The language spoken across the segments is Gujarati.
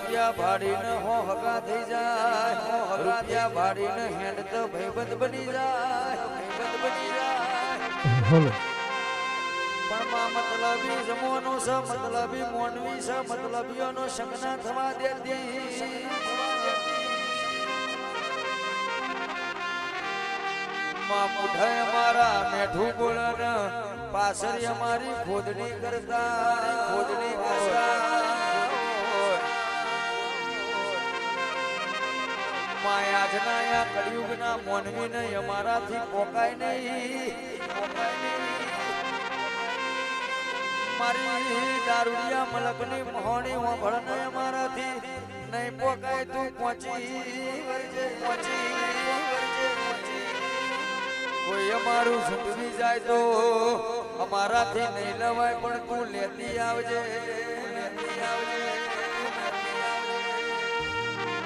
રૂપિયા ભાડીને હો હગા થઈ જાય રૂપિયા ભાડીને હેડ તો ભાઈબંધ બની જાય પણ માં મતલબી જમવાનો છે મતલબી મોનવી છે મતલબીઓનો સંગના થવા દેતી માં મુઠાઈ અમારા મેઠું બોલન પાછળ અમારી ખોદણી કરતા આજના કળિયુગના મોનવીને અમારાથી પોકાય નહીં મારી દારૂડિયા મલકની મોહણી વભળને અમારાથી નહીં પોકાય તું પહોંચી વરજે કોઈ અમારું છૂટવી જાય તો અમારાથી નહીં લવાય પણ તું લેતી આવજે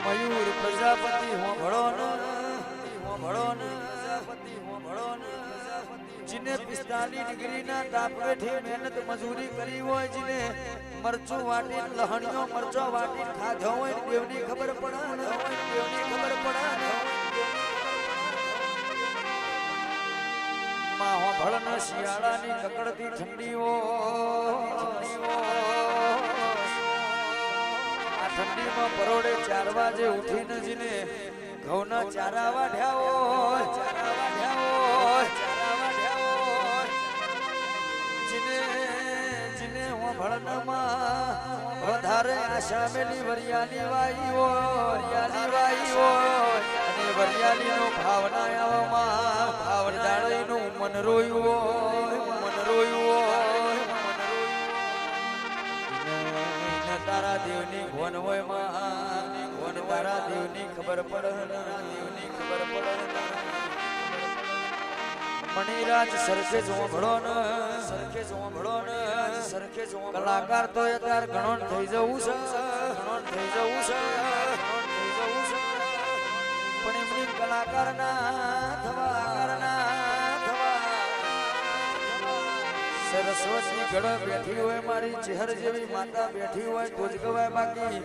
મયુર પ્રજાપતિ હોંભળો ને जिने 45 डिग्री ना तापवेठी मेहनत मजूरी करी होय जिने मरचो वाटी लहणियो मरचो वाटी खाधो होय देवनी खबर पड़ा मां होंभळन शियाळानी ककड़ती ठंडीओ आ ठंडी में परोड़े 4 वाजे उठीने जिने घઉંના ચારા વાઢ્યા जिने भड़नमा વધારે આશા મેલી વરિયાલી વાઈ હોય અને વરિયાલી નો ભાવના આવમાં ભાવદાળી નું મન રોયું હોય તારા દેવની ભવન હોય માં તારા દેવની ખબર પડે મણિરાજ સરખે જોંભળો ને કલાકાર તો યાર ઘણો થઈ જવું છે પણ એમની કલાકાર ના થવા સરસ્વતી ગઢ બેઠી હોય મારી ચહેર જેવી માતા બેઠી હોય તો જ ગવાય બાકી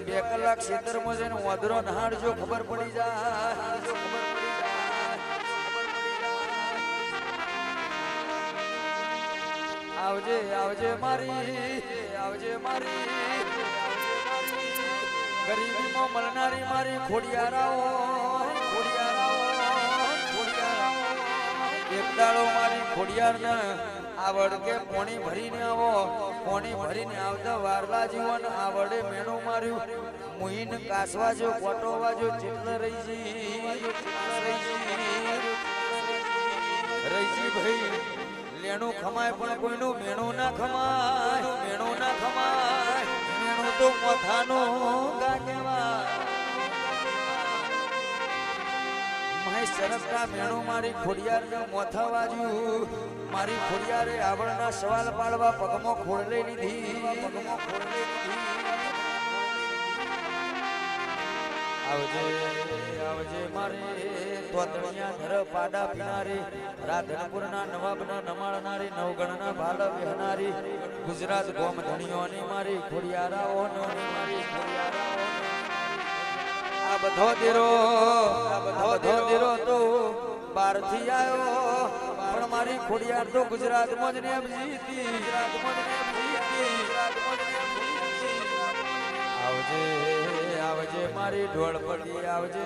2 કલાક ક્ષેત્રમાં જઈને વાદરો નહાડજો ખબર પડી જાય આવજે મારી ગરીબીમાં મલનારી મારી ખોડિયારાઓ એક દાડો મારી ખોડિયારને આવડ કે પોણી ભરીને આવતા વારલા જીવન આવડે મેણું માર્યું મુહીન કાસવા જો કોટોવા જો ચિત્ર રહીજી ભાઈ લેણું ખમાય પણ કોઈનું મેણું ના ખમાય મેણું તો મોથાનું ગાગેવા મહેશ સરસના મેણું મારી ખોડિયારને મોથા વાજ્યું મારી ખોડિયારે આવડના સવાલ પાડવા પગમાં ખોડ લઈ લીધી આવજે મારે તોતણિયા ધર પાડા પીનારી રાધનપુરના નવાબના નમાળનારી નવગણના ભાલ બેહનારી ગુજરાત ગોમ ધણીઓની મારી ખોડિયારાઓ આ બધો દેરો તો બહારથી આવ્યો પણ મારી ખોડિયાર તો ગુજરાતમાં જ ને જીતી આવજે મારી ઢોળપટી આવજે